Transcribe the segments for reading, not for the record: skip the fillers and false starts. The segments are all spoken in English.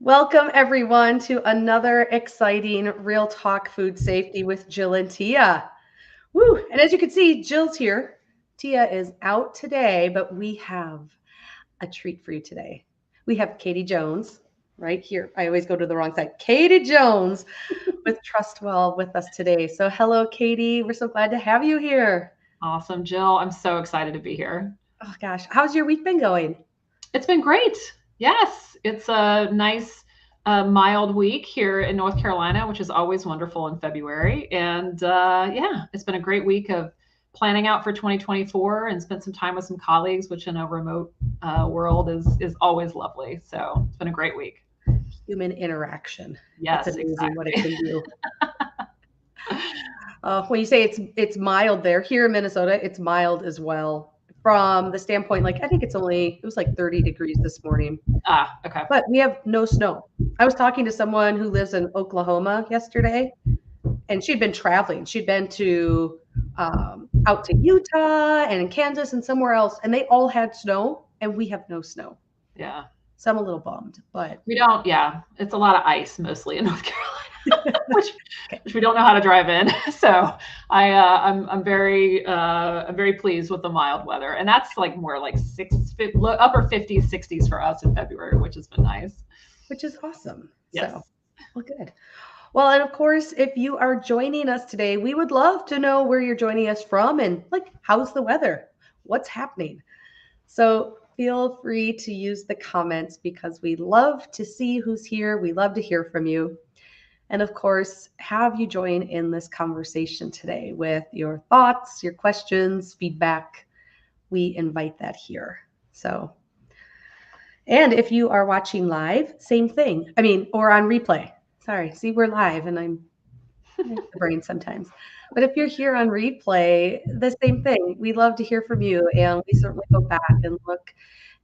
Welcome, everyone, to another exciting Real Talk Food Safety with Jill and Tia. Woo! And as you can see, Jill's here. Tia is out today, but we have a treat for you today. We have Katy Jones right here. I always go to the wrong side. Katy Jones with Trustwell with us today. So, hello, Katy. We're so glad to have you here. Awesome, Jill. I'm so excited to be here. Oh, gosh. How's your week been going? It's been great. Yes, it's a nice, mild week here in North Carolina, which is always wonderful in February. And yeah, it's been a great week of planning out for 2024 and spent some time with some colleagues, which in a remote world is always lovely. So it's been a great week. Human interaction. It's Yes, amazing what it exactly. can do. When you say it's mild there, here in Minnesota, it's mild as well. From the standpoint, like I think it was like 30 degrees this morning, Ah, okay. but we have no snow. I was talking to someone who lives in Oklahoma yesterday, and she'd been traveling. She'd been to out to Utah and in Kansas and somewhere else, and they all had snow, and we have no snow. Yeah. So I'm a little bummed, but We don't, yeah, it's a lot of ice mostly in North Carolina, which okay. which we don't know how to drive in. So I'm very pleased with the mild weather, and that's like more like upper 50s, 60s for us in February, which has been nice. Which is awesome. Yes. So, well, good. Well, and of course, if you are joining us today, we would love to know where you're joining us from and like how's the weather? What's happening? So feel free to use the comments because we love to see who's here. We love to hear from you. And of course, have you join in this conversation today with your thoughts, your questions, feedback. We invite that here. So, and if you are watching live, same thing. I mean, or on replay. Sorry, see, we're live and I the brain sometimes. But if you're here on replay, the same thing. We love to hear from you, and we certainly go back and look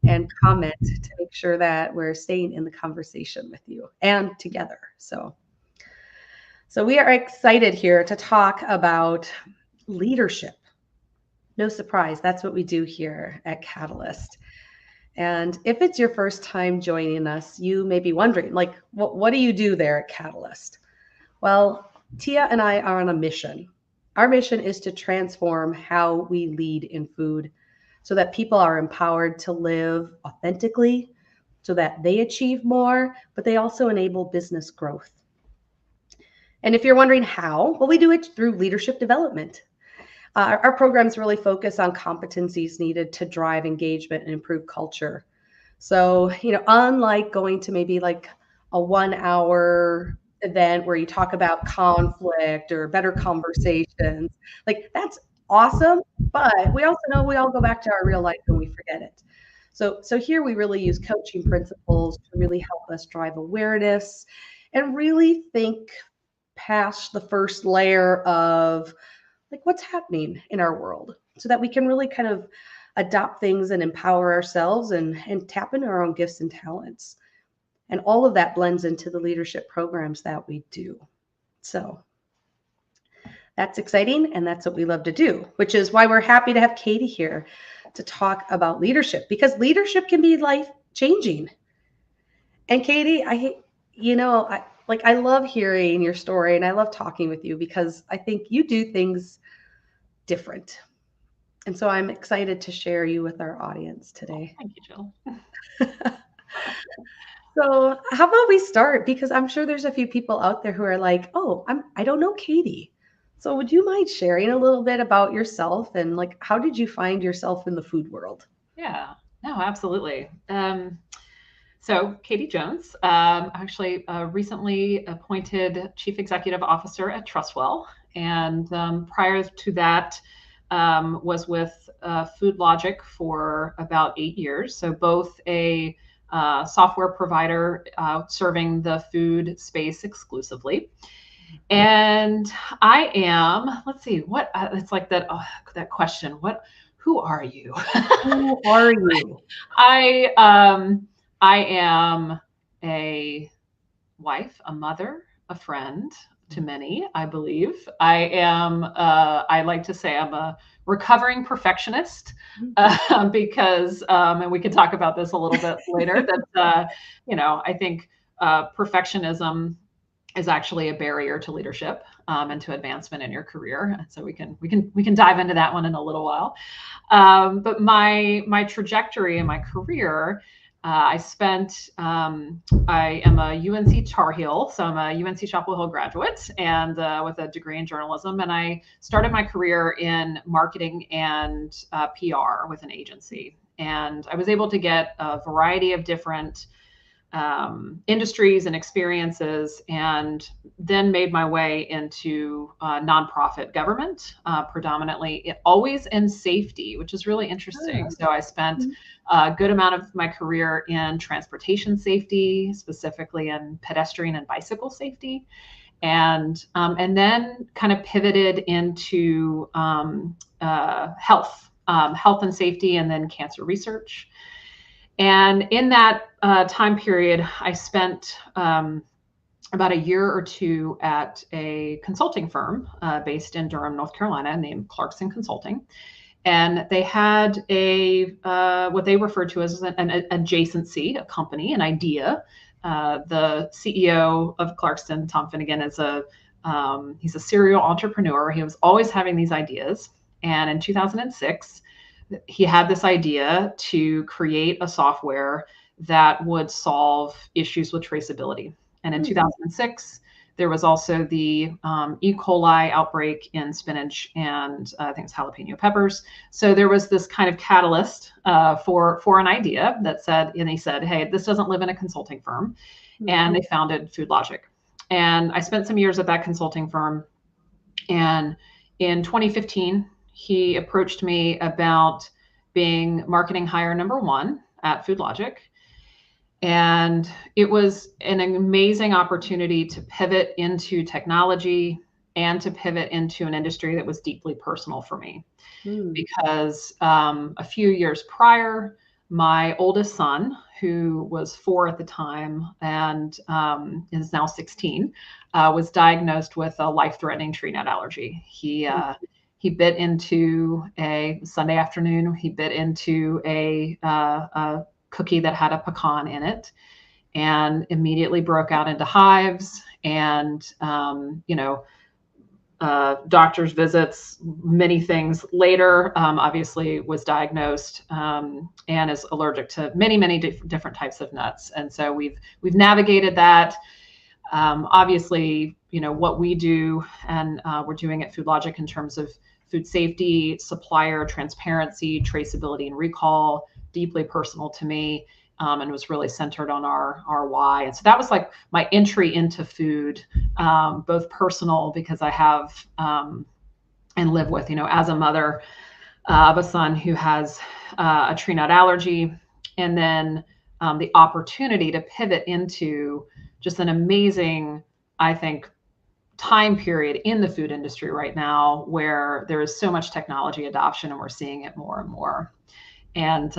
and comment to make sure that we're staying in the conversation with you and together. So we are excited here to talk about leadership. No surprise, that's what we do here at Catalyst. And if it's your first time joining us, you may be wondering, like, what do you do there at Catalyst? Well, Tia and I are on a mission. Our mission is to transform how we lead in food so that people are empowered to live authentically, so that they achieve more, but they also enable business growth. And if you're wondering how, well, we do it through leadership development. Our programs really focus on competencies needed to drive engagement and improve culture. So, unlike going to maybe like a 1 hour event where you talk about conflict or better conversations, like that's awesome. But we also know we all go back to our real life and we forget it. So here we really use coaching principles to really help us drive awareness and really think past the first layer of like what's happening in our world so that we can really kind of adopt things and empower ourselves and tap into our own gifts and talents. And all of that blends into the leadership programs that we do. So that's exciting. And that's what we love to do, which is why we're happy to have Katy here to talk about leadership because leadership can be life changing. And Katy, I love hearing your story and I love talking with you because I think you do things different. And so I'm excited to share you with our audience Oh, today. thank you, Jill. So, how about we start? Because I'm sure there's a few people out there who are like, "Oh, I don't know Katy." So, would you mind sharing a little bit about yourself and like how did you find yourself in the food world? Yeah. No, absolutely. So, Katy Jones, actually recently appointed Chief Executive Officer at Trustwell. And prior to that, was with Food Logic for about 8 years. So, both a software provider serving the food space exclusively. And I am, let's see, what it's like that question. Who are you? Who are you? I um I am a wife, a mother, a friend to many, I believe. I like to say I'm a recovering perfectionist because, and we can talk about this a little bit later, that, I think perfectionism is actually a barrier to leadership and to advancement in your career. And so we can dive into that one in a little while. But my trajectory in my career, I am a UNC Tar Heel, so I'm a UNC Chapel Hill graduate and with a degree in journalism. And I started my career in marketing and PR with an agency. And I was able to get a variety of different industries and experiences, and then made my way into nonprofit government, predominantly always in safety, which is really interesting. So I spent a good amount of my career in transportation safety, specifically in pedestrian and bicycle safety, and then kind of pivoted into health and safety, and then cancer research. And in that time period, I spent about a year or two at a consulting firm based in Durham, North Carolina, named Clarkson Consulting. And they had what they referred to as an adjacency, a company, an idea. The CEO of Clarkson, Tom Finnegan, he's a serial entrepreneur. He was always having these ideas. And in 2006, he had this idea to create a software that would solve issues with traceability. And in 2006, there was also the E. coli outbreak in spinach and I think it's jalapeno peppers. So there was this kind of catalyst for an idea that said, and he said, hey, this doesn't live in a consulting firm. And they founded Food Logic. And I spent some years at that consulting firm. And in 2015, he approached me about being marketing hire number 1 at Food Logic. And it was an amazing opportunity to pivot into technology and to pivot into an industry that was deeply personal for me. Because a few years prior, my oldest son, who was 4 at the time and is now 16, was diagnosed with a life-threatening tree nut allergy. He bit into a Sunday afternoon. He bit into a cookie that had a pecan in it, and immediately broke out into hives. And doctor's visits, many things later. Obviously, was diagnosed and is allergic to many different types of nuts. And so we've navigated that. Obviously, what we do, and we're doing at Food Logic in terms of food safety, supplier transparency, traceability, and recall, deeply personal to me, and was really centered on our why. And so that was like my entry into food, both personal because I have and live with, as a mother of a son who has a tree nut allergy, and then the opportunity to pivot into just an amazing, I think, time period in the food industry right now where there is so much technology adoption and we're seeing it more and more. And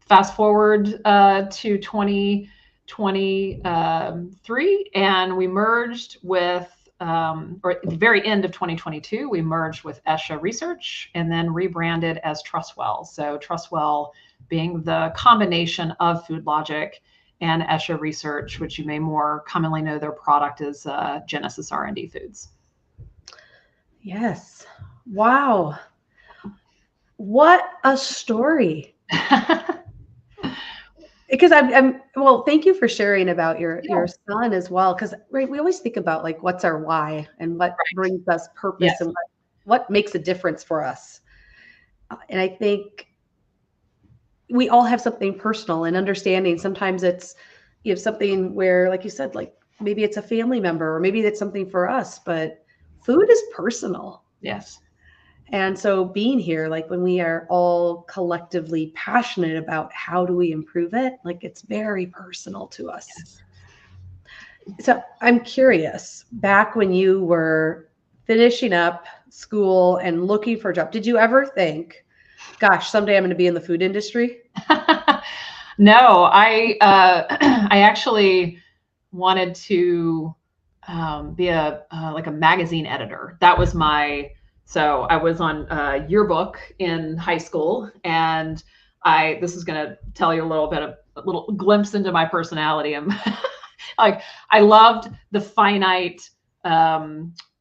fast forward to 2023, and we merged with, or at the very end of 2022, we merged with Esha Research and then rebranded as Trustwell. So Trustwell being the combination of Food Logic and Esha Research, which you may more commonly know their product is Genesis R&D Foods. Yes. Wow. What a story. Because well, thank you for sharing about your son as well. Because we always think about like, what's our why and what brings us purpose and what makes a difference for us. And I think we all have something personal and understanding. Sometimes you have something where, like you said, like maybe it's a family member or maybe it's something for us, but food is personal. Yes. And so being here, like when we are all collectively passionate about how do we improve it, like it's very personal to us. Yes. So I'm curious, back when you were finishing up school and looking for a job, did you ever think, gosh, someday I'm going to be in the food industry? No, I actually wanted to be like a magazine editor. That was so I was on a yearbook in high school, and this is going to tell you a little glimpse into my personality. Like I loved the finite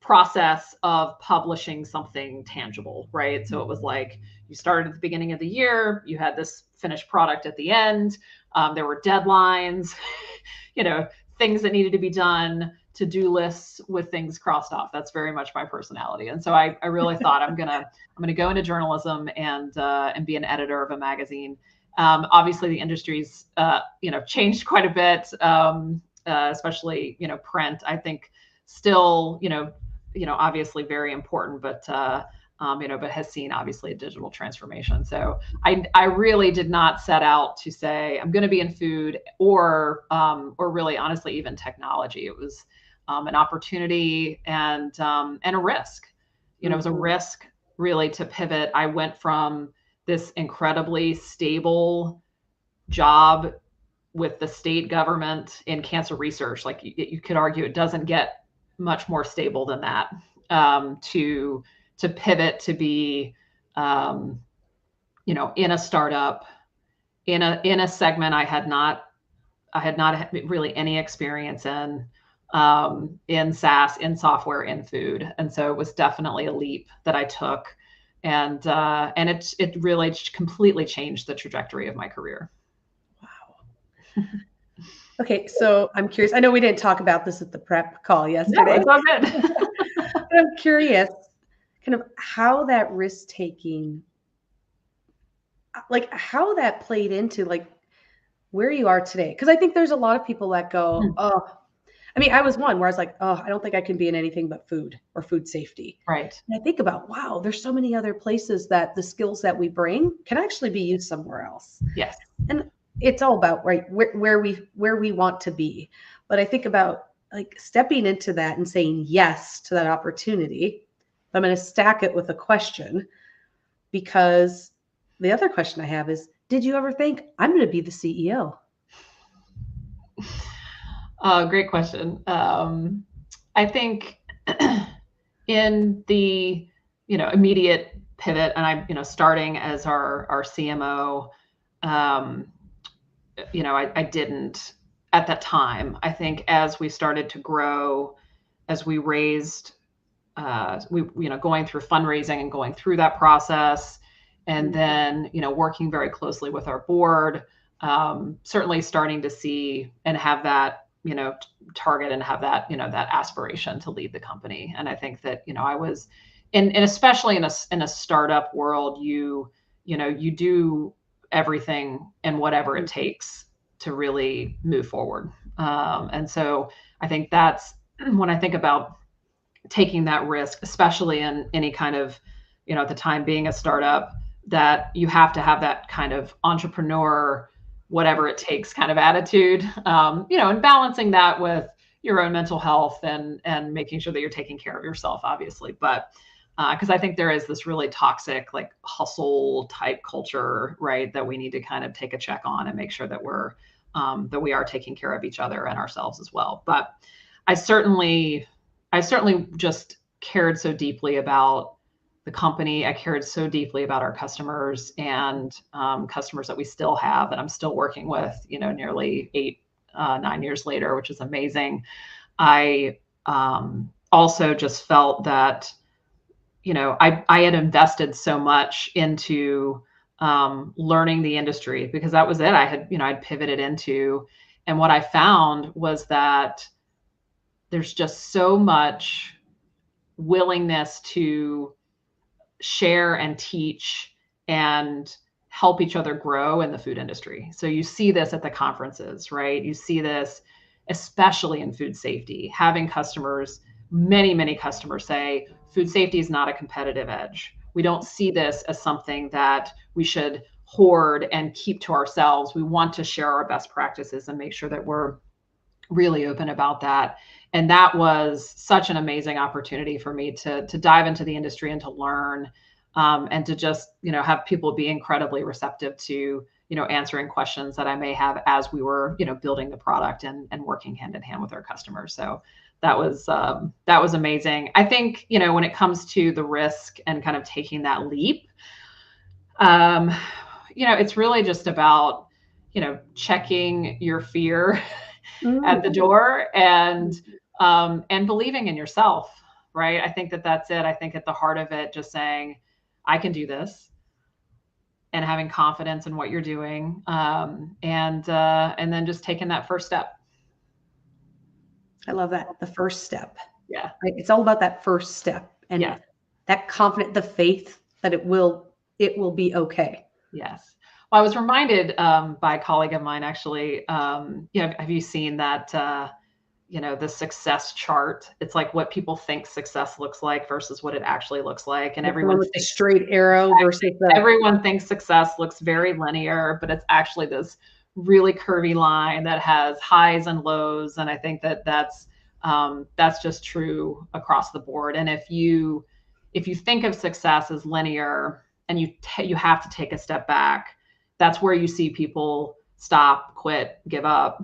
process of publishing something tangible, right? So it was like you started at the beginning of the year, you had this finished product at the end, there were deadlines, things that needed to be done, to-do lists with things crossed off. That's very much my personality. And so I really thought I'm gonna go into journalism and be an editor of a magazine. Obviously, the industry's changed quite a bit, especially print. I think still obviously very important, but but has seen obviously a digital transformation. So I really did not set out to say I'm going to be in food or really honestly even technology. It was an opportunity and a risk. It was a risk really to pivot. I went from this incredibly stable job with the state government in cancer research. Like you could argue it doesn't get much more stable than that, to pivot to be in a startup in a segment I had not really any experience in SaaS, in software, in food. And so it was definitely a leap that I took, and it really completely changed the trajectory of my career. Wow. Okay, so I'm curious. I know we didn't talk about this at the prep call yesterday. No, it's all good. But I'm curious, kind of how that risk taking, like how that played into like where you are today. Because I think there's a lot of people that go, oh, I mean, I was one where I was like, oh, I don't think I can be in anything but food or food safety. Right. And I think about, wow, there's so many other places that the skills that we bring can actually be used somewhere else. Yes. And it's all about right where we want to be. But I think about like stepping into that and saying yes to that opportunity. I'm going to stack it with a question, because the other question I have is, did you ever think I'm going to be the CEO? Great question. I think in the immediate pivot, and I starting as our CMO, I didn't at that time. I think as we started to grow, as we raised, going through fundraising and going through that process, and then working very closely with our board, certainly starting to see and have that target and have that that aspiration to lead the company. And I think that I was and especially in a startup world, you do everything and whatever it takes to really move forward. And so I think that's when I think about taking that risk, especially in any kind of, at the time being a startup, that you have to have that kind of entrepreneur, whatever it takes kind of attitude, and balancing that with your own mental health and making sure that you're taking care of yourself, obviously. But because I think there is this really toxic, like hustle type culture, right, that we need to kind of take a check on and make sure that that we are taking care of each other and ourselves as well. But I certainly just cared so deeply about the company. I cared so deeply about our customers and customers that we still have, that I'm still working with, nearly 9 years later, which is amazing. I also just felt that, I had invested so much into learning the industry, because that was it. I'd pivoted into, and what I found was that there's just so much willingness to share and teach and help each other grow in the food industry. So you see this at the conferences, right? You see this especially in food safety, having customers, many customers say food safety is not a competitive edge. We don't see this as something that we should hoard and keep to ourselves. We want to share our best practices and make sure that we're really open about that. And that was such an amazing opportunity for me to dive into the industry and to learn, and to just, have people be incredibly receptive to, answering questions that I may have as we were, building the product and working hand in hand with our customers. So that was amazing. I think, when it comes to the risk and kind of taking that leap, it's really just about, checking your fear at the door, and believing in yourself, right? I think that that's it. I think at the heart of it, just saying, I can do this, and having confidence in what you're doing, and then just taking that first step. I love that. The first step. Yeah. Right? It's all about that first step and Yeah. that confident, the faith that it will be okay. Yes. Well, I was reminded by a colleague of mine, actually. Have you seen that? The success chart? It's like what people think success looks like versus what it actually looks like, and The one everyone with the thinks straight arrow versus the everyone thinks success looks very linear, but it's actually this really curvy line that has highs and lows. And I think that that's just true across the board. And if you think of success as linear, and you have to take a step back, that's where you see people stop, quit, give up.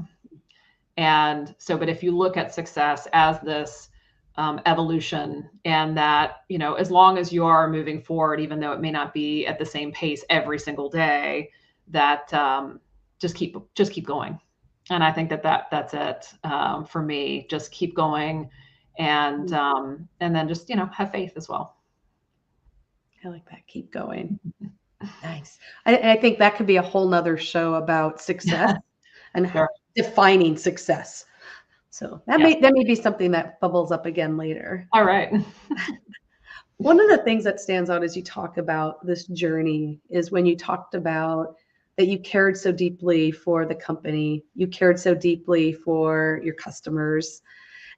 And so, but if you look at success as this evolution, and that, as long as you are moving forward, even though it may not be at the same pace every single day, that just keep going. And I think that's it for me. Just keep going, and then just have faith as well. I like that. Keep going. Nice. I think that could be a whole nother show about success and Sure. defining success. So that may be something that bubbles up again later. All right. One of the things that stands out as you talk about this journey is when you talked about that you cared so deeply for the company, you cared so deeply for your customers,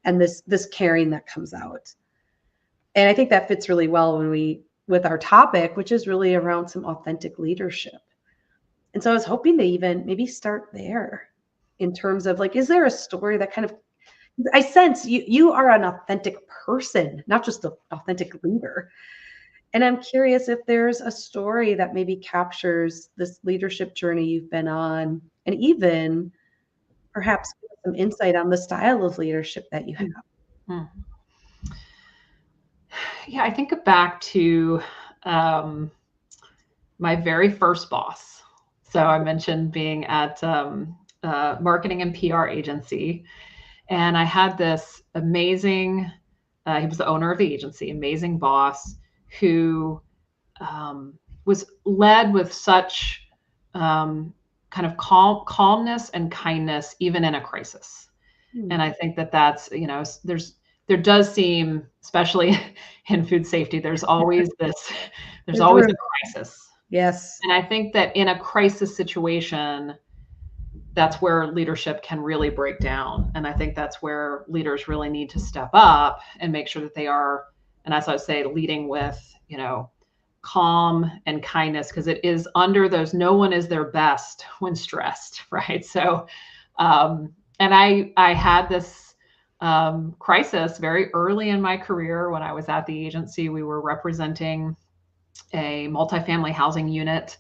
and this caring that comes out. And I think that fits really well with our topic, which is really around some authentic leadership. And so I was hoping to even maybe start there in terms of like, is there a story that kind of, I sense you are an authentic person, not just an authentic leader. And I'm curious if there's a story that maybe captures this leadership journey you've been on, and even perhaps give some insight on the style of leadership that you have. Mm-hmm. Yeah, I think back to my very first boss. So I mentioned being at marketing and PR agency, and I had this amazing, he was the owner of the agency, amazing boss who was led with such kind of calmness and kindness, even in a crisis. And I think that's, there does seem, especially in food safety, there's always a crisis. Yes. And I think that in a crisis situation, that's where leadership can really break down. And I think that's where leaders really need to step up and make sure that they are, and as I say, leading with, calm and kindness, because it is under those, no one is their best when stressed, right? So, and I had this crisis very early in my career when I was at the agency. We were representing a multifamily housing unit,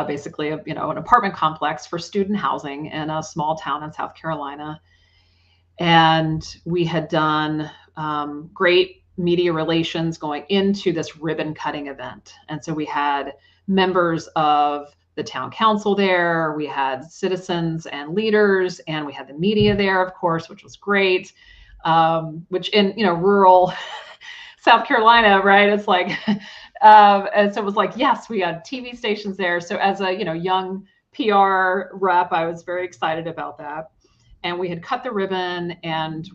basically, an apartment complex for student housing in a small town in South Carolina. And we had done great media relations going into this ribbon cutting event. And so we had members of the town council there, we had citizens and leaders, and we had the media there, of course, which was great. Which in rural South Carolina, right? It's like, and so it was like, yes, we had TV stations there. So as a young PR rep, I was very excited about that. And we had cut the ribbon and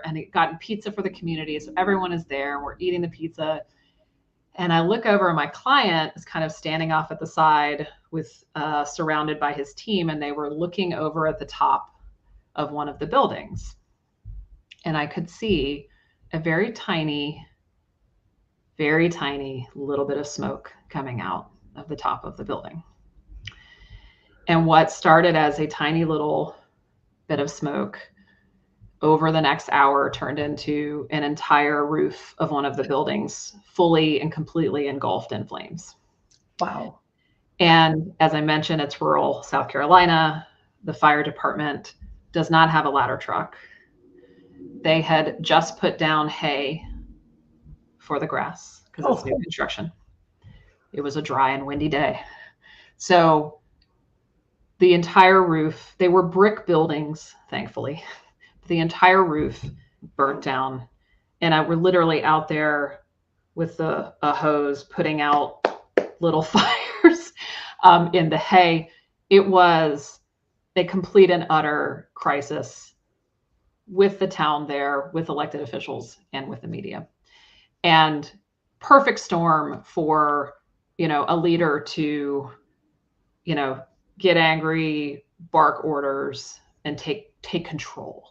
had gotten pizza for the community. So everyone is there and we're eating the pizza. And I look over and my client is kind of standing off at the side with surrounded by his team. And they were looking over at the top of one of the buildings. And I could see a very tiny little bit of smoke coming out of the top of the building. And what started as a tiny little bit of smoke over the next hour turned into an entire roof of one of the buildings fully and completely engulfed in flames. Wow. And as I mentioned, it's rural South Carolina. The fire department does not have a ladder truck. They had just put down hay for the grass because it's new construction. It was a dry and windy day. So the entire roof, they were brick buildings, thankfully. The entire roof burnt down. And I were literally out there with a hose putting out little fires in the hay. It was a complete and utter crisis with the town there, with elected officials, and with the media. And perfect storm for, a leader to, get angry, bark orders, and take control.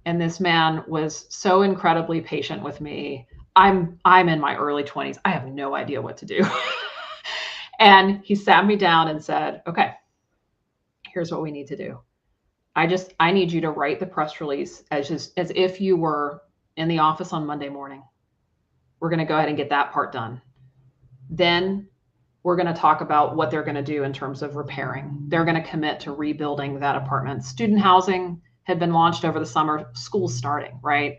And this man was so incredibly patient with me. I'm in my early 20s. I have no idea what to do. And he sat me down and said, okay, here's what we need to do. I need you to write the press release as if you were in the office on Monday morning. We're going to go ahead and get that part done. Then we're going to talk about what they're going to do in terms of repairing. They're going to commit to rebuilding that apartment. Student housing had been launched over the summer, school starting, right?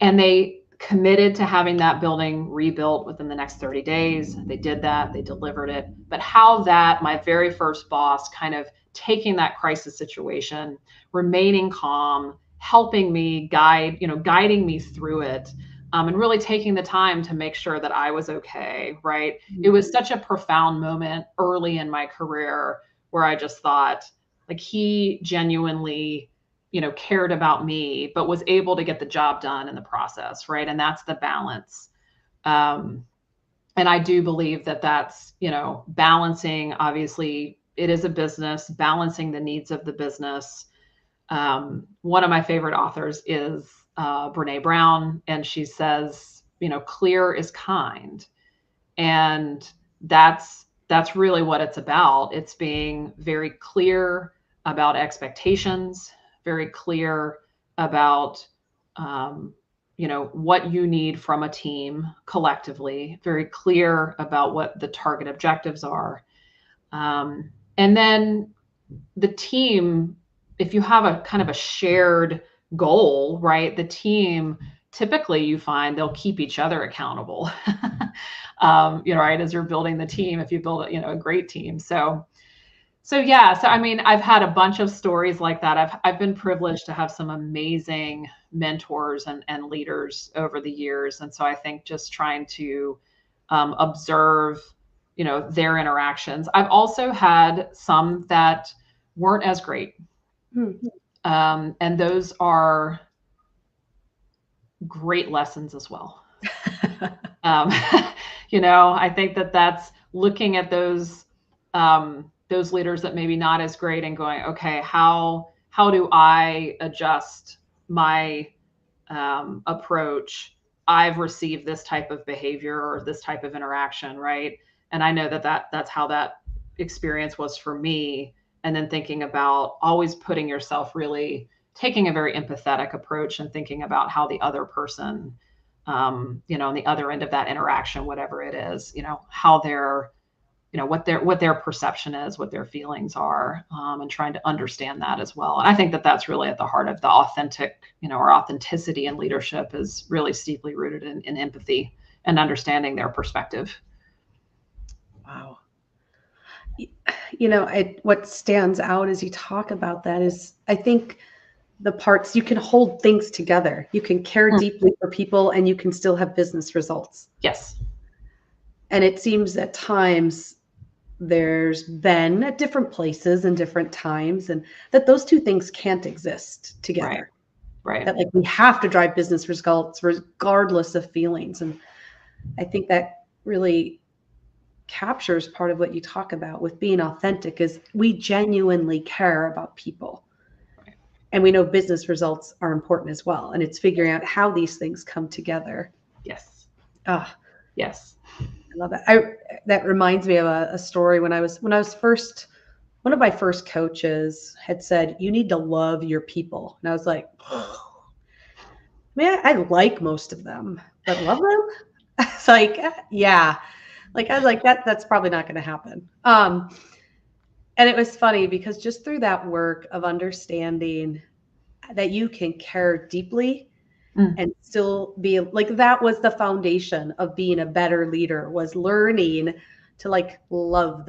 And they committed to having that building rebuilt within the next 30 days. They did that, they delivered it. But how that, my very first boss, kind of taking that crisis situation, remaining calm, helping me guiding me through it, and really taking the time to make sure that I was okay, right? It was such a profound moment early in my career where I just thought, like, he genuinely, cared about me, but was able to get the job done in the process, right? And that's the balance. And I do believe that that's, balancing, obviously, it is a business, balancing the needs of the business. One of my favorite authors is Brene Brown, and she says, clear is kind. And that's really what it's about. It's being very clear about expectations, very clear about, what you need from a team collectively, very clear about what the target objectives are. And then the team, if you have a kind of a shared goal, right? The team, typically you find they'll keep each other accountable, right? As you're building the team, if you build a great team. So I mean, I've had a bunch of stories like that. I've been privileged to have some amazing mentors and leaders over the years. And so I think just trying to observe, their interactions. I've also had some that weren't as great. And those are great lessons as well. I think that's looking at those leaders that maybe not as great and going, okay, how do I adjust my approach? I've received this type of behavior or this type of interaction, right? And I know that's how that experience was for me. And then thinking about always putting yourself, really taking a very empathetic approach and thinking about how the other person, on the other end of that interaction, whatever it is, how they're, what their perception is, what their feelings are, and trying to understand that as well. And I think that's really at the heart of the authentic, or authenticity in leadership is really deeply rooted in empathy and understanding their perspective. Wow. What stands out as you talk about that is, I think, the parts you can hold things together. You can care deeply for people and you can still have business results. Yes. And it seems at times there's been at different places and different times, and that those two things can't exist together. Right. That, like, we have to drive business results regardless of feelings. And I think that really captures part of what you talk about with being authentic, is we genuinely care about people. Right. And we know business results are important as well. And it's figuring out how these things come together. Yes. Yes. I love that. That reminds me of a story when I was first, one of my first coaches had said, you need to love your people. And I was like, I like most of them, but love them? It's like, yeah. Like, I was like, that's probably not going to happen. And it was funny because just through that work of understanding that you can care deeply and still be like, that was the foundation of being a better leader, was learning to, like, love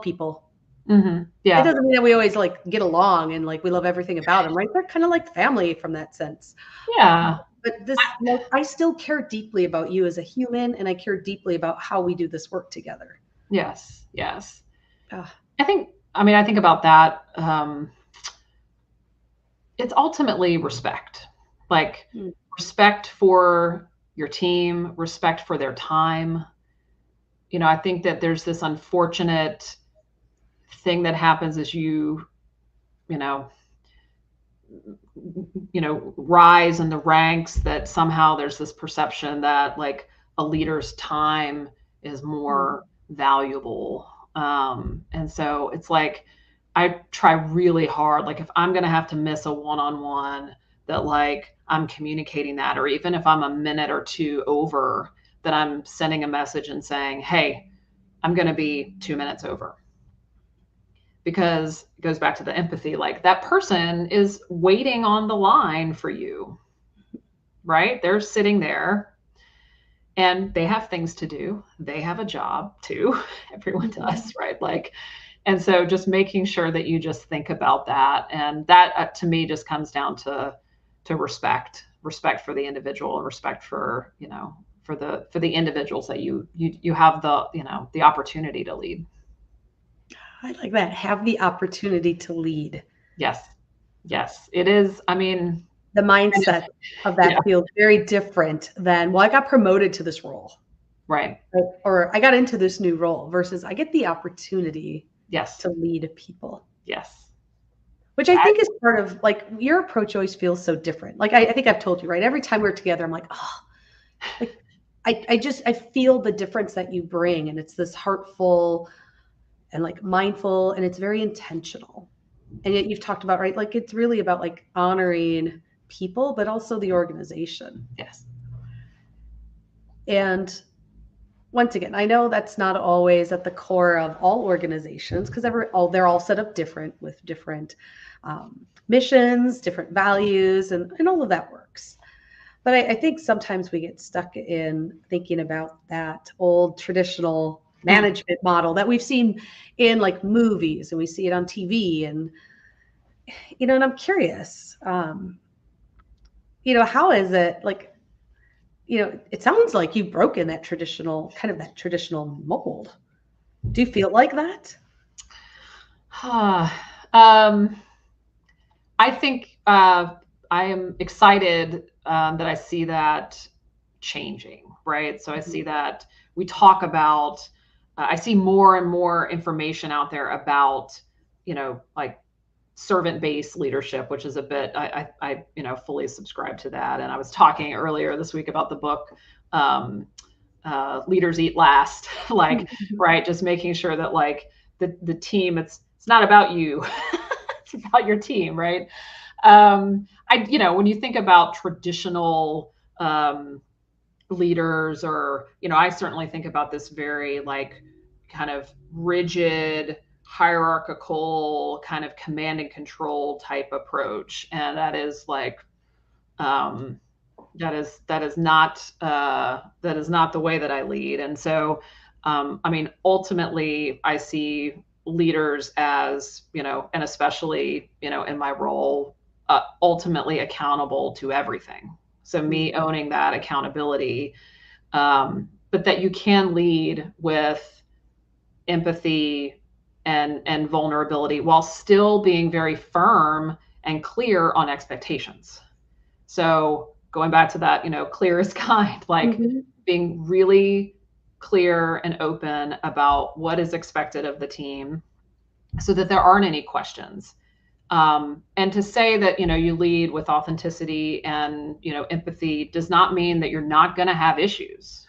people. It Yeah. doesn't mean that we always like get along and like we love everything about them, right? They're kind of like family from that sense. Yeah. But this, like, I still care deeply about you as a human, and I care deeply about how we do this work together. Yes. Yes. Ah, I think about that. It's ultimately respect, like mm, respect for your team, respect for their time. I think that there's this unfortunate thing that happens as you know, rise in the ranks, that somehow there's this perception that like a leader's time is mm. more valuable. And so it's like I try really hard, like if I'm going to have to miss a one-on-one, that like I'm communicating that, or even if I'm a minute or two over, that I'm sending a message and saying, hey, I'm going to be 2 minutes over, because it goes back to the empathy. Like that person is waiting on the line for you, right? They're sitting there and they have things to do. They have a job too. Everyone Mhm. does, right? Like, and so just making sure that you just think about that. And that to me just comes down to respect for the individual, and respect for, for the individuals that you have the opportunity to lead. I like that. Have the opportunity to lead. Yes. Yes. It is. I mean, The mindset of yeah, that feels very different than, well, I got promoted to this role, right. right? Or I got into this new role versus I get the opportunity Yes. to lead people, Yes. which I think is part of like your approach always feels so different. Like I think I've told you, right? Every time we're together, I'm like, oh, like I feel the difference that you bring. And it's this heartful and like mindful and it's very intentional. And yet you've talked about, right? Like it's really about like honoring people, but also the organization. Yes. And once again, I know that's not always at the core of all organizations because they're all set up different with different missions, different values, and all of that works. But I think sometimes we get stuck in thinking about that old traditional Mm. management model that we've seen in like movies and we see it on TV. And, and I'm curious, how is it like, it sounds like you've broken that traditional mold. Do you feel like that? um, I think I am excited that I see that changing, right? So I see Mhm. that we talk about, I see more and more information out there about, like servant-based leadership, which is a bit, I fully subscribe to that. And I was talking earlier this week about the book, um, Leaders Eat Last, like, right, just making sure that like the team, it's not about you, it's about your team, right? When you think about traditional leaders, or I certainly think about this very like kind of rigid, hierarchical, kind of command and control type approach, and that is like um, that is not the way that I lead. And so, I mean, ultimately, I see leaders as, and especially, in my role, ultimately accountable to everything. So me Mhm. owning that accountability, but that you can lead with empathy and vulnerability while still being very firm and clear on expectations. So going back to that, clear is kind, like Mhm. being really clear and open about what is expected of the team, so that there aren't any questions. And to say that, you lead with authenticity and, empathy does not mean that you're not going to have issues.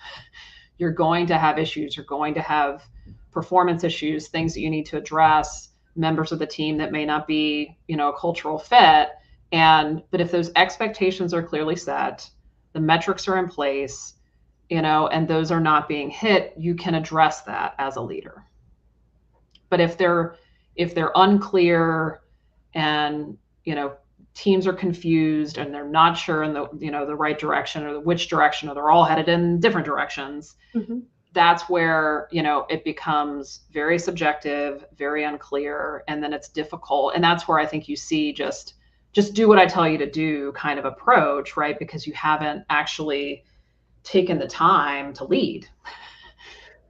You're going to have issues. You're going to have performance issues, things that you need to address, members of the team that may not be, a cultural fit. But if those expectations are clearly set, the metrics are in place, and those are not being hit, you can address that as a leader. But if they're unclear, and teams are confused and they're not sure in the right direction, or which direction, or they're all headed in different directions, Mhm. that's where, it becomes very subjective, very unclear, and then it's difficult. And that's where I think you see just do what I tell you to do kind of approach, right? Because you haven't actually taken the time to lead.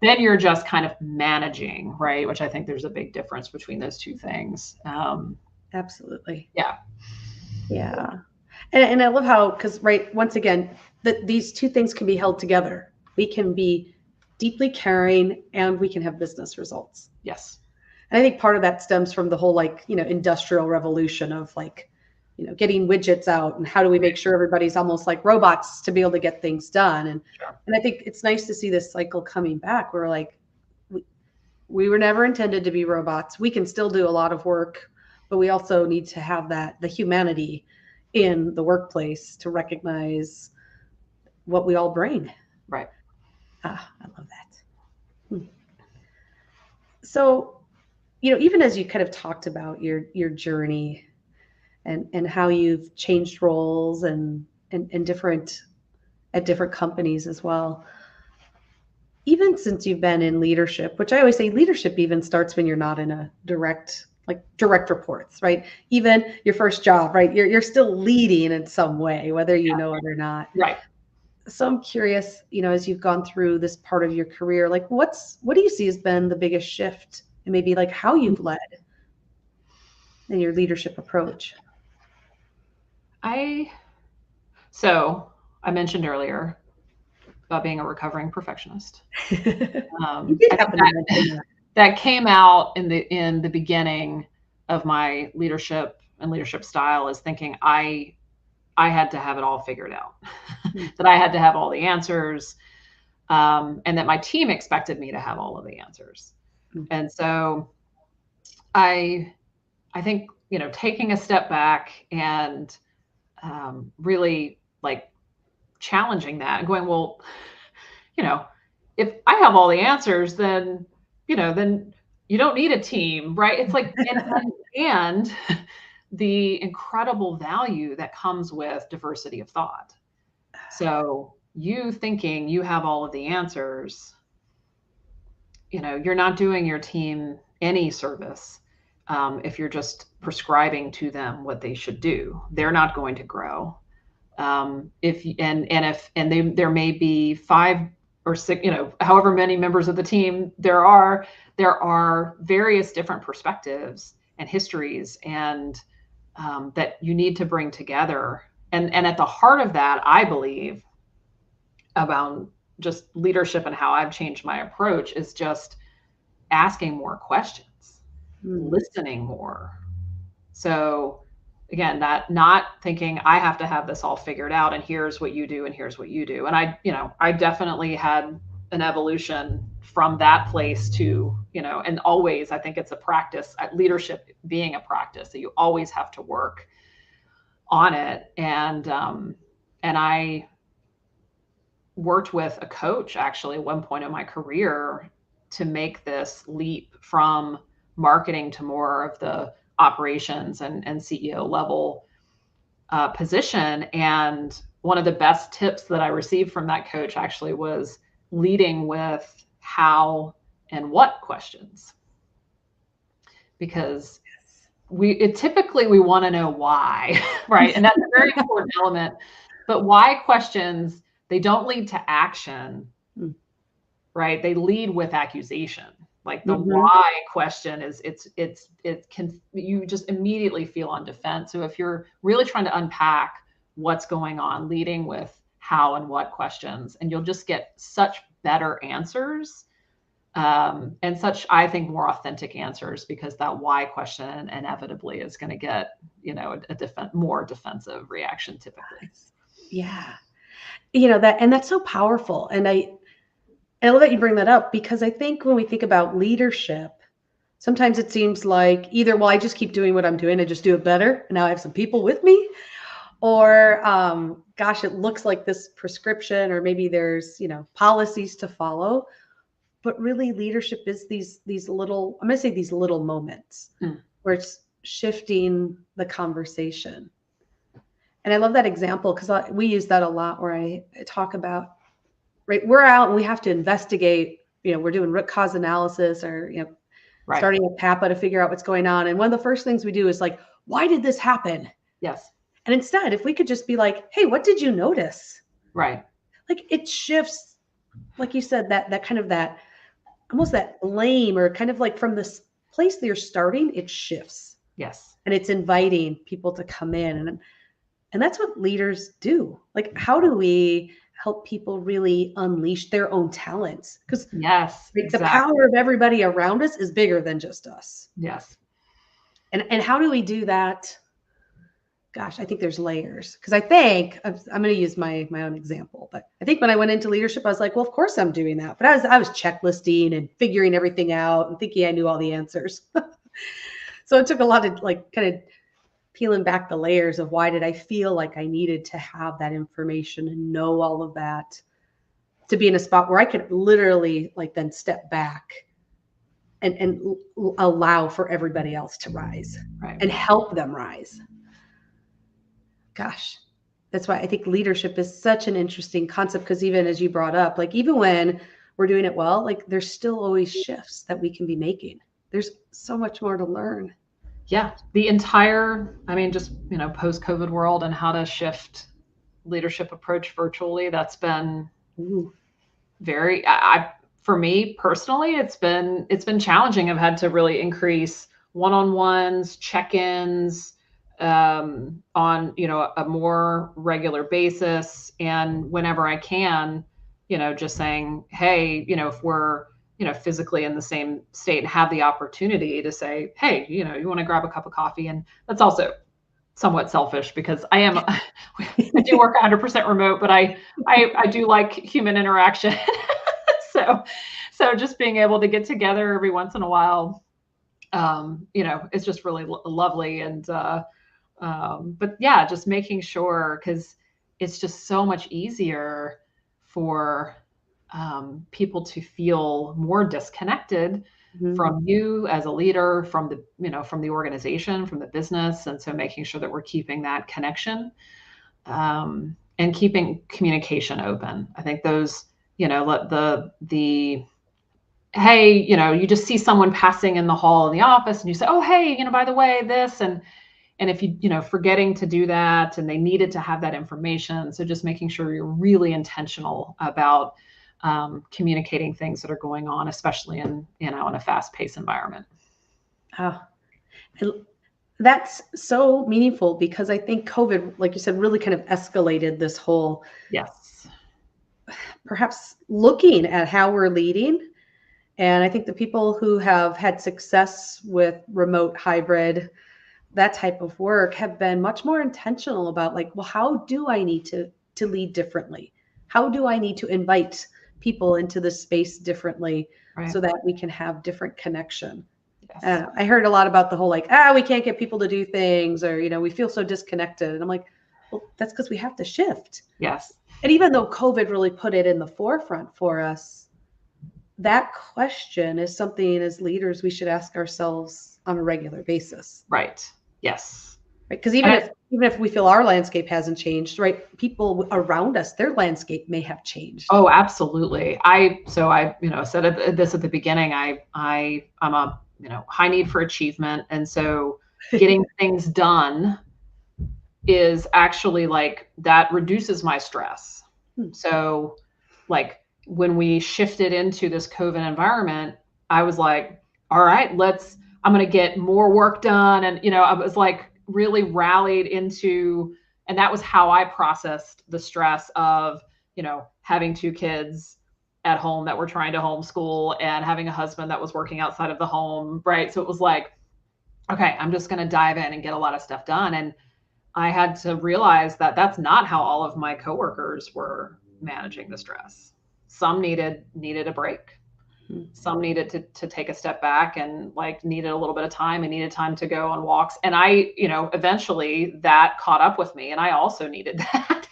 Then you're just kind of managing, right? Which I think there's a big difference between those two things. Absolutely. Yeah. Yeah. And I love how, because, right, once again, that these two things can be held together. We can be deeply caring and we can have business results. Yes. And I think part of that stems from the whole, like, industrial revolution of, like, getting widgets out, and how do we make sure everybody's almost like robots to be able to get things done. Sure. And I think it's nice to see this cycle coming back. We're like, we were never intended to be robots. We can still do a lot of work, but we also need to have the humanity in the workplace to recognize what we all bring. Right. I love that. So, even as you kind of talked about your journey and how you've changed roles and different at different companies as well. Even since you've been in leadership, which I always say leadership even starts when you're not in a direct reports, right? Even your first job, right? You're still leading in some way, whether you know it or not. Right. So I'm curious, as you've gone through this part of your career, like what do you see has been the biggest shift, and maybe like how you've led in your leadership approach? So I mentioned earlier about being a recovering perfectionist. You did happen to mention that came out in the beginning of my leadership and leadership style, is thinking I had to have it all figured out, that I had to have all the answers, and that my team expected me to have all of the answers. And so I think, taking a step back and really like challenging that and going, well, if I have all the answers, then you don't need a team, right? It's like, and the incredible value that comes with diversity of thought. So you thinking you have all of the answers, you're not doing your team any service. If you're just prescribing to them what they should do, they're not going to grow. There may be 5 or 6, however many members of the team there are various different perspectives and histories, and that you need to bring together. And at the heart of that, I believe, about just leadership and how I've changed my approach, is just asking more questions, listening more. So again, that not thinking I have to have this all figured out and here's what you do and here's what you do. And I definitely had an evolution from that place to, and always, I think it's a practice, leadership being a practice, that you always have to work on it. And I worked with a coach actually at one point in my career to make this leap from marketing to more of the operations and CEO level position. And one of the best tips that I received from that coach actually was leading with how and what questions, because typically we want to know why, right? And that's a very important element. But why questions, they don't lead to action, right? They lead with accusation. Like the why question is, you just immediately feel on defense. So if you're really trying to unpack what's going on, leading with how and what questions, and you'll just get such better answers, and such, I think, more authentic answers, because that why question inevitably is going to get, a more defensive reaction typically. Yeah. That's so powerful. And I love that you bring that up, because I think when we think about leadership, sometimes it seems like either, well, I just keep doing what I'm doing, I just do it better, and now I have some people with me, or gosh, it looks like this prescription, or maybe there's policies to follow. But really, leadership is these little, I'm going to say these little moments where it's shifting the conversation. And I love that example, because we use that a lot, where I talk about right? We're out and we have to investigate, we're doing root cause analysis or, Right. starting a PAPA to figure out what's going on. And one of the first things we do is like, why did this happen? Yes. And instead, if we could just be like, hey, what did you notice? Right. Like it shifts, like you said, that kind of that almost that blame or kind of like from this place that you're starting, it shifts. Yes. And it's inviting people to come in. And that's what leaders do. Like, how do we help people really unleash their own talents? Because Yes, the exactly. power of everybody around us is bigger than just us. Yes. And how do we do that? Gosh, I think there's layers. Because I think I'm going to use my own example, but I think when I went into leadership, I was like, well, of course I'm doing that. But I was checklisting and figuring everything out and thinking I knew all the answers. So it took a lot of like kind of peeling back the layers of why did I feel like I needed to have that information and know all of that to be in a spot where I could literally like then step back and allow for everybody else to rise Right. and help them rise. Gosh, that's why I think leadership is such an interesting concept, because even as you brought up, like even when we're doing it well, like there's still always shifts that we can be making. There's so much more to learn. Yeah. The entire, I mean, just, post-COVID world and how to shift leadership approach virtually, that's been Ooh. very, for me personally, it's been challenging. I've had to really increase one-on-ones, check-ins, on, a more regular basis. And whenever I can, just saying, hey, if we're, physically in the same state and have the opportunity to say, hey, you want to grab a cup of coffee. And that's also somewhat selfish because I do work 100% remote, but I do like human interaction. so, so just being able to get together every once in a while, it's just really lovely. And, but yeah, just making sure, because it's just so much easier for people to feel more disconnected Mhm. from you as a leader, from from the organization, from the business. And so making sure that we're keeping that connection, and keeping communication open. I think those, let the hey, you just see someone passing in the hall in the office and you say, oh, hey, by the way, this, and if forgetting to do that, and they needed to have that information. So just making sure you're really intentional about communicating things that are going on, especially in a fast-paced environment. Oh, that's so meaningful, because I think COVID, like you said, really kind of escalated this whole Yes. perhaps looking at how we're leading. And I think the people who have had success with remote hybrid, that type of work, have been much more intentional about like, well, how do I need to lead differently? How do I need to invite people into the space differently Right. so that we can have different connection? Yes. I heard a lot about the whole like, we can't get people to do things, or, we feel so disconnected. And I'm like, well, that's because we have to shift. Yes. And even though COVID really put it in the forefront for us, that question is something as leaders we should ask ourselves on a regular basis. Right. Yes. Right? Because And even if we feel our landscape hasn't changed, right? People around us, their landscape may have changed. oh, absolutely. So I, said this at the beginning. I'm a, high need for achievement. And so getting things done is actually like that reduces my stress. Hmm. So like when we shifted into this COVID environment, I was like, all right, I'm going to get more work done. And, I was like really rallied into, and that was how I processed the stress of, having two kids at home that were trying to homeschool and having a husband that was working outside of the home. Right. So it was like, okay, I'm just going to dive in and get a lot of stuff done. And I had to realize that that's not how all of my coworkers were managing the stress. Some needed a break. Hmm. Some needed to take a step back and like needed a little bit of time and needed time to go on walks. And I, eventually that caught up with me, and I also needed that.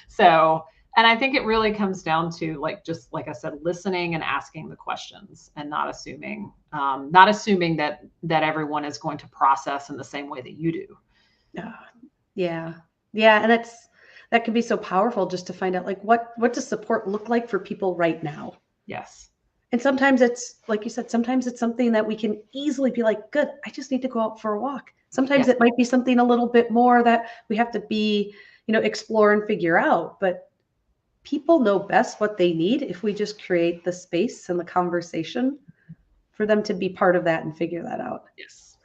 So, and I think it really comes down to like, just like I said, listening and asking the questions, and not assuming that everyone is going to process in the same way that you do. Yeah. Yeah. And that can be so powerful just to find out like what does support look like for people right now. Yes. And sometimes it's like you said, sometimes it's something that we can easily be like, good, I just need to go out for a walk. Sometimes Yeah. it might be something a little bit more that we have to be, explore and figure out. But people know best what they need if we just create the space and the conversation for them to be part of that and figure that out. Yes.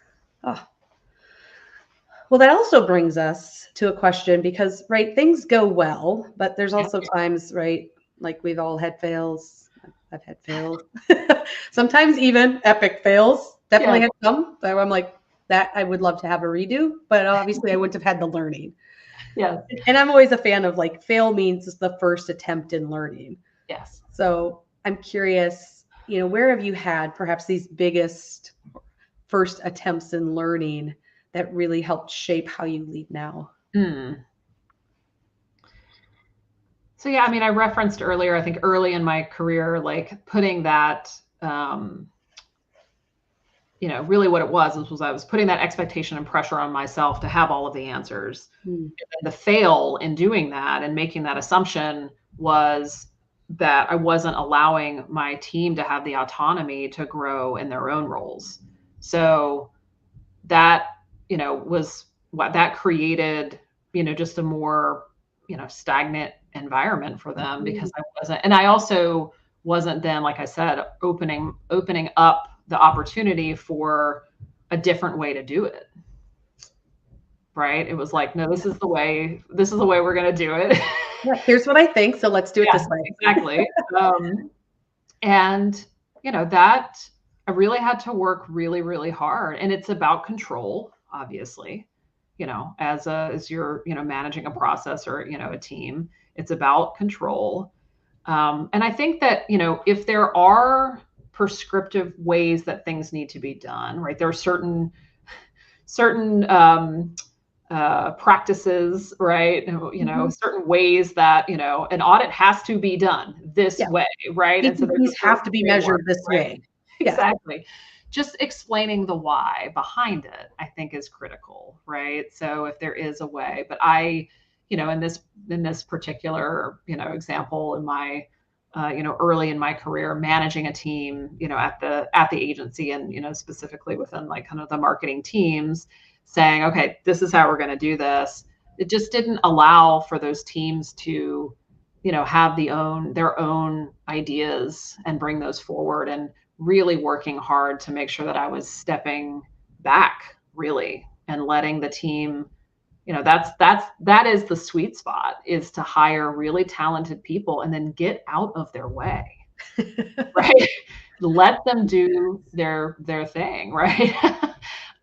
Oh. Well, that also brings us to a question because, right, things go well, but there's Yeah. also times, right, like we've all had fails. I've had fails. Sometimes even epic fails. Definitely Yeah. had some that I'm like, that I would love to have a redo, but obviously I wouldn't have had the learning. Yeah. And I'm always a fan of like fail means it's the first attempt in learning. Yes. So I'm curious, where have you had perhaps these biggest first attempts in learning that really helped shape how you lead now? Mm. So yeah, I mean, I referenced earlier, I think early in my career, like putting that, really what it was I was putting that expectation and pressure on myself to have all of the answers. Hmm. And the fail in doing that and making that assumption was that I wasn't allowing my team to have the autonomy to grow in their own roles. So that, was what that created, just a more, stagnant environment for them because I wasn't, and I also wasn't then, like I said, opening up the opportunity for a different way to do it. Right? It was like, no, Yeah. this is the way we're going to do it. Yeah, here's what I think, so let's do it Yeah, this way. exactly. And that I really had to work really, really hard. And it's about control, obviously, as you're, managing a process or, a team, it's about control. And I think that, if there are prescriptive ways that things need to be done, right? There are certain practices, right? Certain ways that, an audit has to be done this Yeah. way, right? And so there's PPPs a have certain to be framework, measured this right? way. Yeah. Exactly. Just explaining the why behind it, I think is critical, right? So if there is a way, but I, in this particular, example in my, early in my career, managing a team, at the agency and, specifically within like kind of the marketing teams, saying, okay, this is how we're going to do this. It just didn't allow for those teams to, have their own ideas and bring those forward, and really working hard to make sure that I was stepping back really and letting the team, that is the sweet spot, is to hire really talented people and then get out of their way. Right? Let them do their thing, right?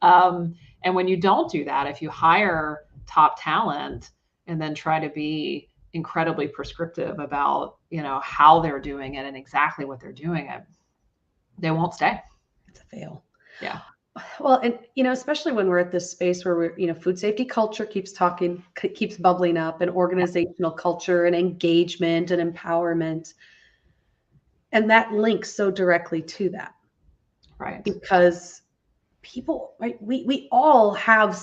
And when you don't do that, if you hire top talent and then try to be incredibly prescriptive about, how they're doing it and exactly what they're doing it, they won't stay. It's a fail. Yeah. Well, and especially when we're at this space where we're, food safety culture keeps bubbling up, and organizational culture and engagement and empowerment. And that links so directly to that. Right. Because people, right, we all have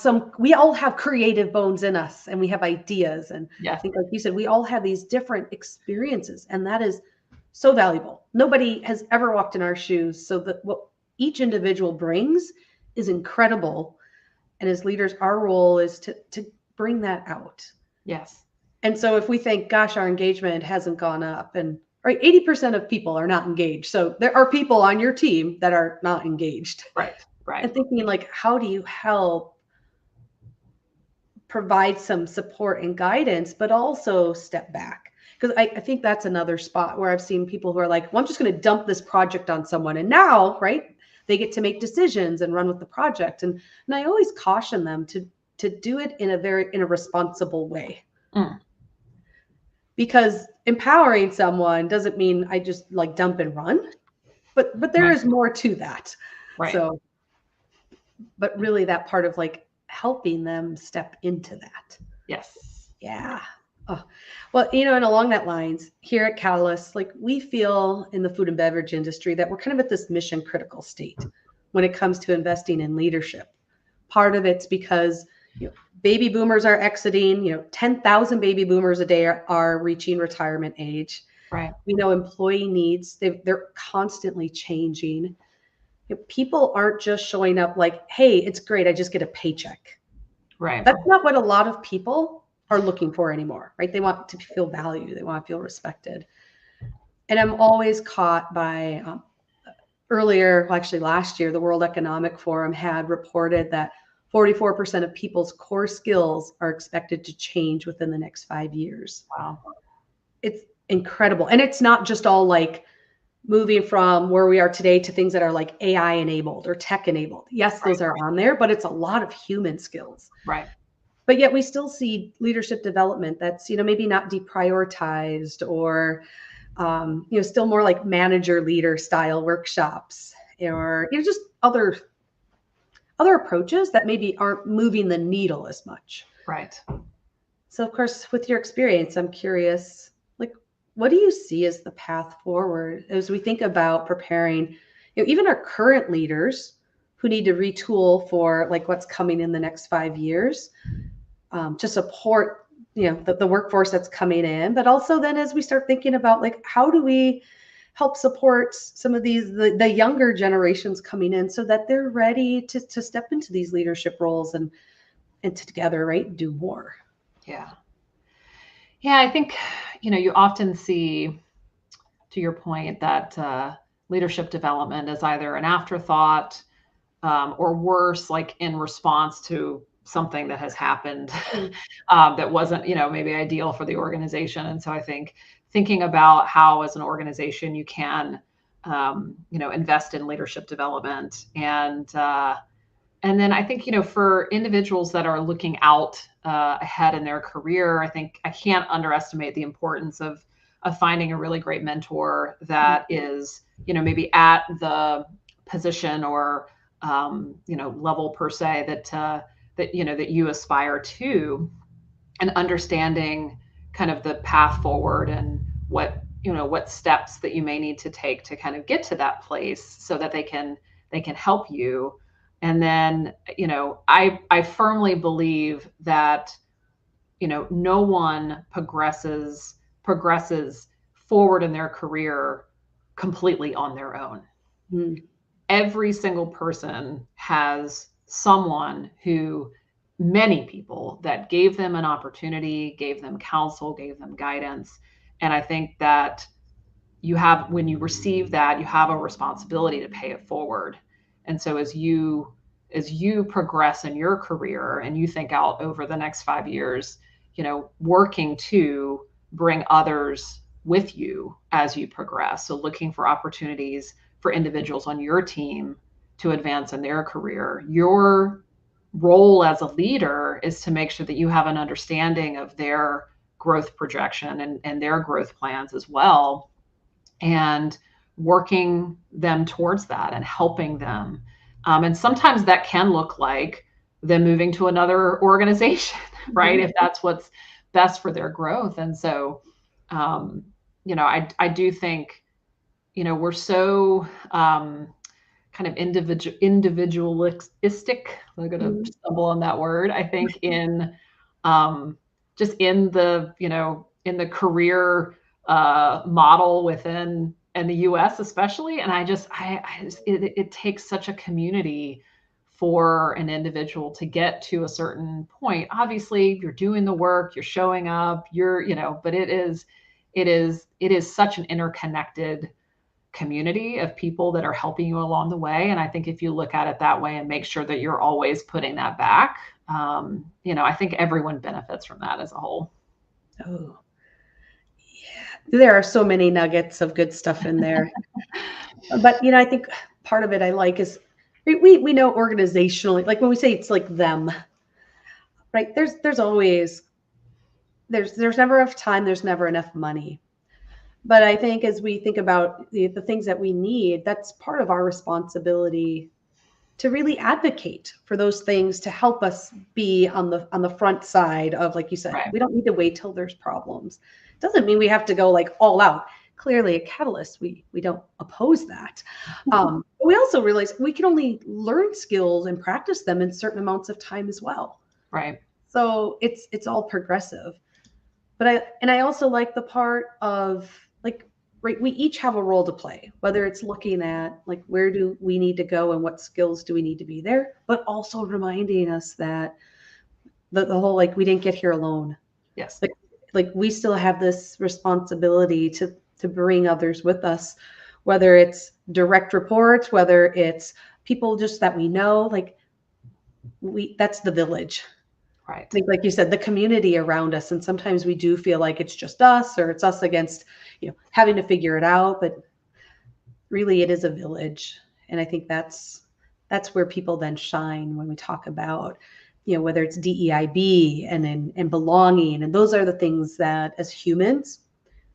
creative bones in us, and we have ideas. And I Yes. think, like you said, we all have these different experiences, and that is so valuable. Nobody has ever walked in our shoes. So that what each individual brings is incredible. And as leaders, our role is to bring that out. Yes. And so if we think, gosh, our engagement hasn't gone up, and right, 80% of people are not engaged. So there are people on your team that are not engaged. Right. Right. And thinking like, how do you help provide some support and guidance, but also step back? Because I think that's another spot where I've seen people who are like, well, I'm just going to dump this project on someone. And now, right, they get to make decisions and run with the project. And I always caution them to do it in a responsible way. Mm. Because empowering someone doesn't mean I just like dump and run, but there is more to that. Right. So, but really that part of like helping them step into that. Yes. Yeah. Oh. Well, and along that lines, here at Catalyst, like we feel in the food and beverage industry that we're kind of at this mission critical state when it comes to investing in leadership. Part of it's because, Baby boomers are exiting, 10,000 baby boomers a day are reaching retirement age. Right. We know employee needs, they're constantly changing. People aren't just showing up like, hey, it's great, I just get a paycheck. Right. That's not what a lot of people are looking for anymore, right? They want to feel valued, they want to feel respected. And I'm always caught by earlier, well, actually last year, the World Economic Forum had reported that 44% of people's core skills are expected to change within the next 5 years. Wow. It's incredible. And it's not just all like moving from where we are today to things that are like AI enabled or tech enabled. Yes, those are on there, but it's a lot of human skills. Right. But yet we still see leadership development that's, maybe not deprioritized, or still more like manager leader style workshops, or just other approaches that maybe aren't moving the needle as much. Right. So of course, with your experience, I'm curious, like, what do you see as the path forward as we think about preparing, even our current leaders who need to retool for like what's coming in the next 5 years, to support the workforce that's coming in, but also then as we start thinking about like how do we help support some of these the younger generations coming in so that they're ready to step into these leadership roles and to together, right, do more. Yeah. Yeah, I think, you often see, to your point, that leadership development is either an afterthought, or worse, like in response to something that has happened that wasn't, maybe ideal for the organization. And so I think thinking about how, as an organization, you can, invest in leadership development, and then I think, for individuals that are looking out ahead in their career, I think I can't underestimate the importance of finding a really great mentor that is, maybe at the position or level per se that you aspire to, and understanding kind of the path forward and what steps that you may need to take to kind of get to that place so that they can help you. And then, I firmly believe that, no one progresses forward in their career completely on their own. Mm. Every single person has someone many people that gave them an opportunity, gave them counsel, gave them guidance. And I think that when you receive that, you have a responsibility to pay it forward. And so as you progress in your career and you think out over the next 5 years, working to bring others with you as you progress. So looking for opportunities for individuals on your team to advance in their career. Your role as a leader is to make sure that you have an understanding of their growth projection and their growth plans as well, and working them towards that and helping them. And sometimes that can look like them moving to another organization, right? If that's what's best for their growth. And so, I do think, we're so kind of individualistic. I'm going to stumble on that word. I think in just in the in the career model within the U.S. especially, and it takes such a community for an individual to get to a certain point. Obviously, you're doing the work, you're showing up, but it is such an interconnected community of people that are helping you along the way. And I think if you look at it that way and make sure that you're always putting that back, I think everyone benefits from that as a whole. Oh, yeah. There are so many nuggets of good stuff in there. But, I think part of it I like is we know organizationally, like when we say it's like them, right? There's always, there's never enough time, there's never enough money. But I think as we think about the things that we need, that's part of our responsibility to really advocate for those things to help us be on the front side of, like you said, Right. We don't need to wait till there's problems. Doesn't mean we have to go like all out. Clearly a catalyst, we don't oppose that. But we also realize we can only learn skills and practice them in certain amounts of time as well. Right. So it's all progressive. But I also like the part of like, right, we each have a role to play, whether it's looking at like where do we need to go and what skills do we need to be there, but also reminding us that the whole like we didn't get here alone. Yes. Like like we still have this responsibility to bring others with us, whether it's direct reports, whether it's people just that we know, like we that's the village. Right. Like you said, the community around us. And sometimes we do feel like it's just us or it's us against, having to figure it out. But really it is a village. And I think that's where people then shine when we talk about, whether it's DEIB and belonging. And those are the things that as humans,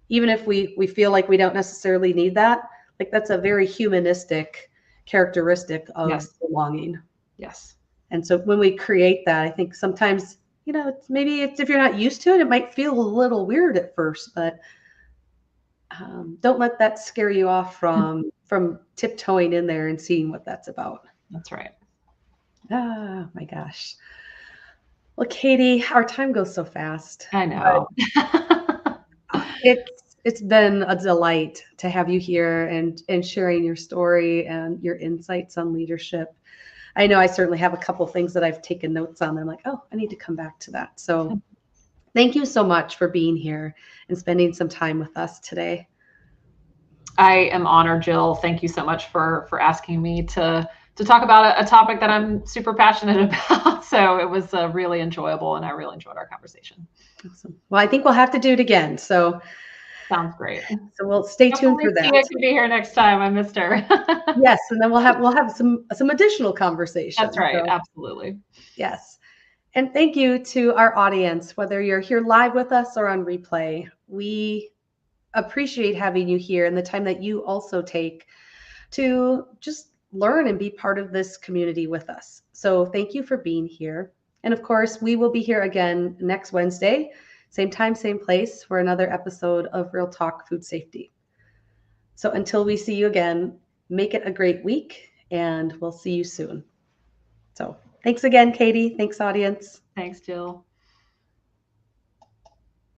even if we feel like we don't necessarily need that, like that's a very humanistic characteristic of Yes. belonging. Yes. And so when we create that, I think sometimes, maybe it's if you're not used to it, it might feel a little weird at first, but don't let that scare you off from tiptoeing in there and seeing what that's about. That's right. Ah, my gosh. Well, Katy, our time goes so fast, I but know. it's been a delight to have you here and sharing your story and your insights on leadership. I know I certainly have a couple things that I've taken notes on. I'm like, oh, I need to come back to that. So thank you so much for being here and spending some time with us today. I am honored, Jill. Thank you so much for asking me to talk about a topic that I'm super passionate about. So it was really enjoyable, and I really enjoyed our conversation. Awesome. Well, I think we'll have to do it again. Sounds great. So we'll stay tuned Hopefully for that. Tia can be here next time. I missed her. Yes, and then we'll have some additional conversation. That's right. So Absolutely. yes. And thank you to our audience, whether you're here live with us or on replay. We appreciate having you here and the time that you also take to just learn and be part of this community with us. So thank you for being here. And of course, we will be here again next Wednesday, same time, same place, for another episode of Real Talk Food Safety. So until we see you again, make it a great week and we'll see you soon. So thanks again, Katy. Thanks, audience. Thanks, Jill.